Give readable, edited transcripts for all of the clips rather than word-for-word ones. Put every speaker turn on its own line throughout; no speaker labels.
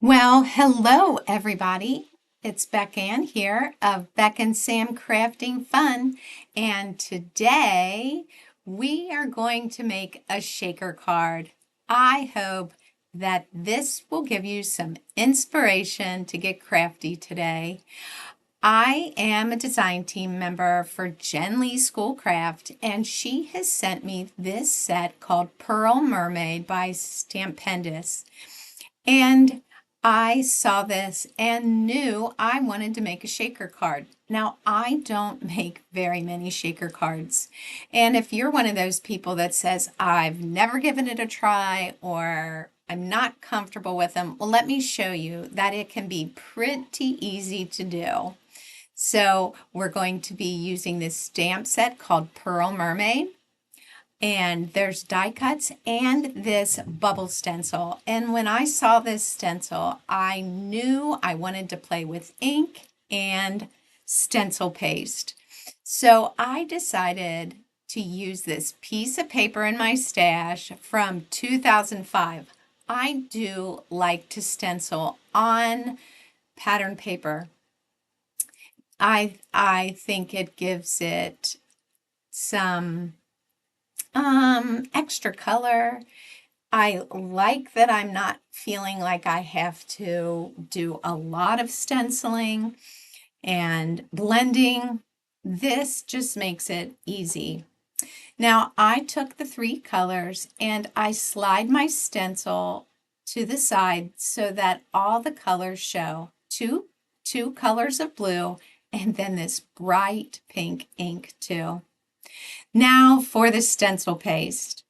Well, hello everybody. It's Beck Ann here of Beck and Sam Crafting Fun, and today we are going to make a shaker card. I hope that this will give you some inspiration to get crafty today. I am a design team member for Jenlee Schoolcraft, and she has sent me this set called Pearl Mermaid by Stampendous. And I saw this and knew I wanted to make a shaker card. Now, I don't make very many shaker cards. And if you're one of those people that says, I've never given it a try or I'm not comfortable with them, well, let me show you that it can be pretty easy to do. So we're going to be using this stamp set called Pearl Mermaid. And there's die cuts and this bubble stencil. And when I saw this stencil, I knew I wanted to play with ink and stencil paste. So I decided to use this piece of paper in my stash from 2005. I do like to stencil on pattern paper. I think it gives it some extra color. I like that I'm not feeling like I have to do a lot of stenciling and blending. This just makes it easy. Now I took the three colors and I slide my stencil to the side so that all the colors show. Two colors of blue and then this bright pink ink too. Now for the stencil paste.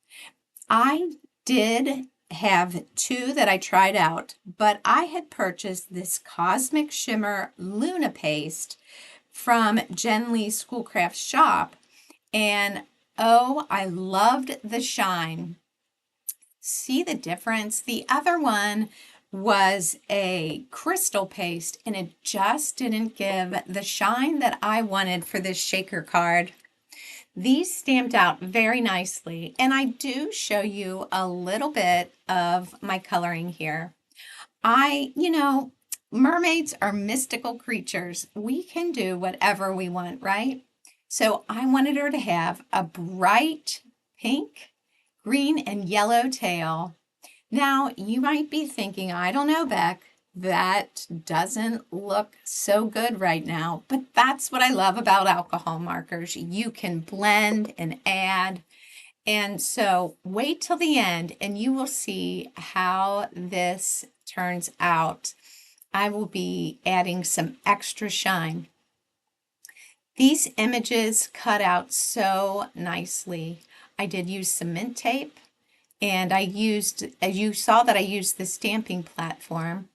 I did have two that I tried out, but I had purchased this Cosmic Shimmer Luna paste from Jenlee Schoolcraft shop, and oh, I loved the shine. See the difference? The other one was a crystal paste, and it just didn't give the shine that I wanted for this shaker card. These stamped out very nicely, and I do show you a little bit of my coloring here. Mermaids are mystical creatures. We can do whatever we want, right? So I wanted her to have a bright pink, green, and yellow tail. Now, you might be thinking, I don't know, Beck, that doesn't look so good right now, but that's what I love about alcohol markers. You can blend and add. And so wait till the end and you will see how this turns out. I will be adding some extra shine. These images cut out so nicely. I did use cement tape. And as you saw that I used the stamping platform.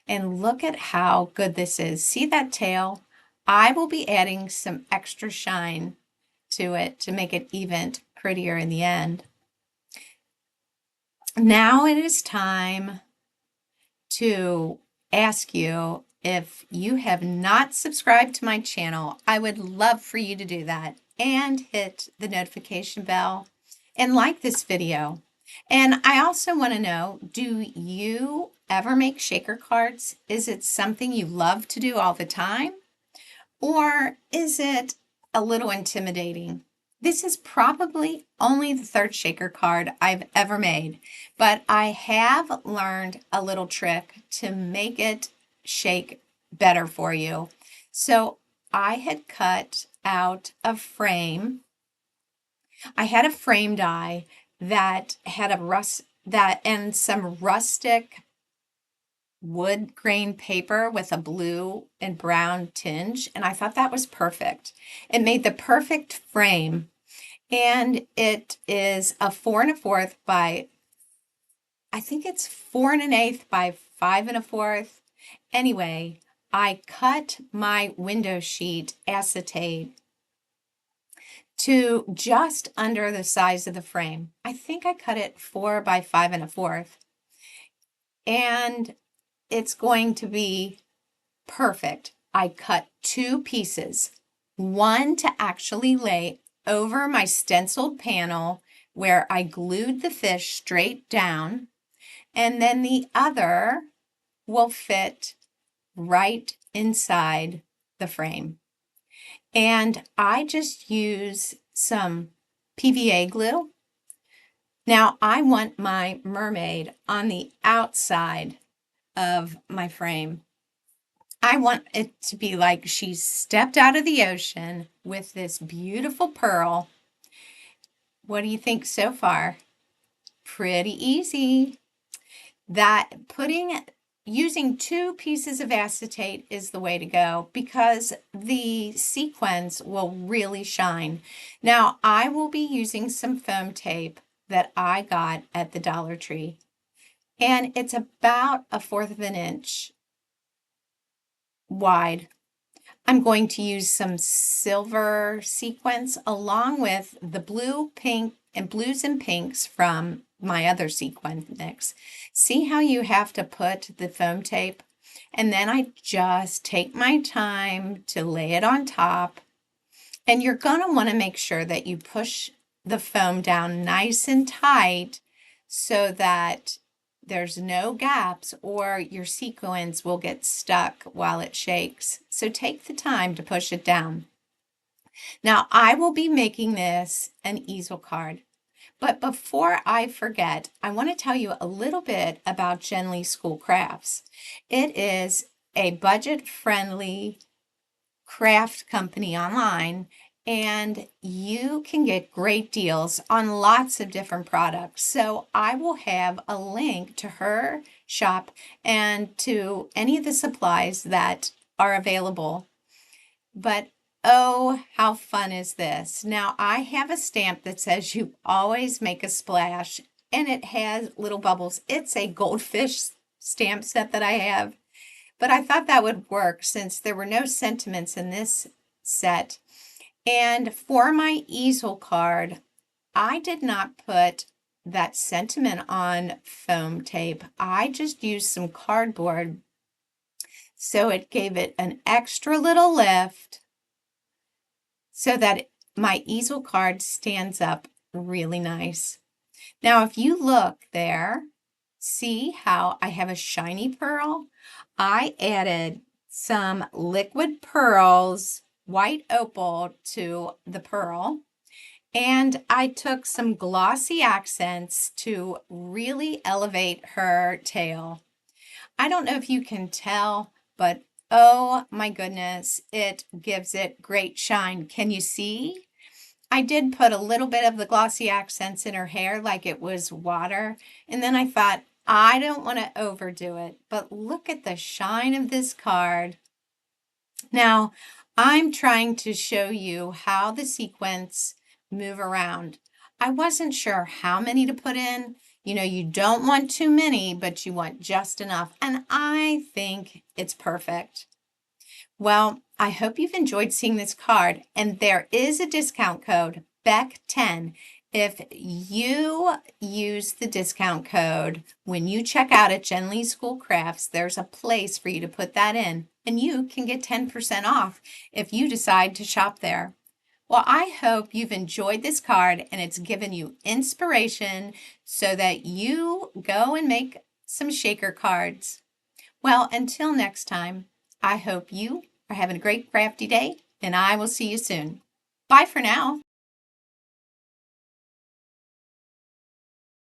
And look at how good this is. See that tail? I will be adding some extra shine to it to make it even prettier in the end. Now it is time to ask you if you have not subscribed to my channel. I would love for you to do that and hit the notification bell and like this video. And I also want to know, do you ever make shaker cards? Is it something you love to do all the time? Or is it a little intimidating? This is probably only the third shaker card I've ever made, but I have learned a little trick to make it shake better for you. So I had cut out a frame. I had a frame die that had and some rustic wood grain paper with a blue and brown tinge, and I thought that was perfect. It made the perfect frame, and it is a 4 1/4 by, I think it's 4 1/8 by 5 1/4. Anyway, I cut my window sheet acetate to just under the size of the frame. I think I cut it 4 by 5 1/4. And it's going to be perfect. I cut two pieces, one to actually lay over my stenciled panel where I glued the fish straight down, and then the other will fit right inside the frame. And I just use some PVA glue. Now I want my mermaid on the outside of my frame. I want it to be like she stepped out of the ocean with this beautiful pearl. What do you think so far? Pretty easy. Using 2 pieces of acetate is the way to go because the sequins will really shine. Now I will be using some foam tape that I got at the Dollar Tree, and it's about 1/4 of an inch wide. I'm going to use some silver sequins along with the blue, pink, and blues and pinks from my other sequin mix. See how you have to put the foam tape? And then I just take my time to lay it on top. And you're going to want to make sure that you push the foam down nice and tight so that there's no gaps or your sequins will get stuck while it shakes. So take the time to push it down. Now I will be making this an easel card. But before I forget, I want to tell you a little bit about Jenlee Schoolcrafts. It is a budget-friendly craft company online, and you can get great deals on lots of different products. So I will have a link to her shop and to any of the supplies that are available. But oh, how fun is this? Now I have a stamp that says you always make a splash, and it has little bubbles. It's a goldfish stamp set that I have. But I thought that would work since there were no sentiments in this set. And for my easel card, I did not put that sentiment on foam tape. I just used some cardboard. So it gave it an extra little lift so that my easel card stands up really nice. Now, if you look there, see how I have a shiny pearl? I added some liquid pearls, white opal, to the pearl, and I took some glossy accents to really elevate her tail. I don't know if you can tell, but oh my goodness, it gives it great shine. Can you see? I did put a little bit of the glossy accents in her hair like it was water, and then I thought, I don't want to overdo it, but look at the shine of this card. Now, I'm trying to show you how the sequins move around. I wasn't sure how many to put in. You know, you don't want too many, but you want just enough, and I think it's perfect. Well, I hope you've enjoyed seeing this card, and there is a discount code, BECK10. If you use the discount code when you check out at Jenlee Schoolcrafts, there's a place for you to put that in, and you can get 10% off if you decide to shop there. Well, I hope you've enjoyed this card and it's given you inspiration so that you go and make some shaker cards. Well, until next time, I hope you are having a great crafty day, and I will see you soon. Bye for now.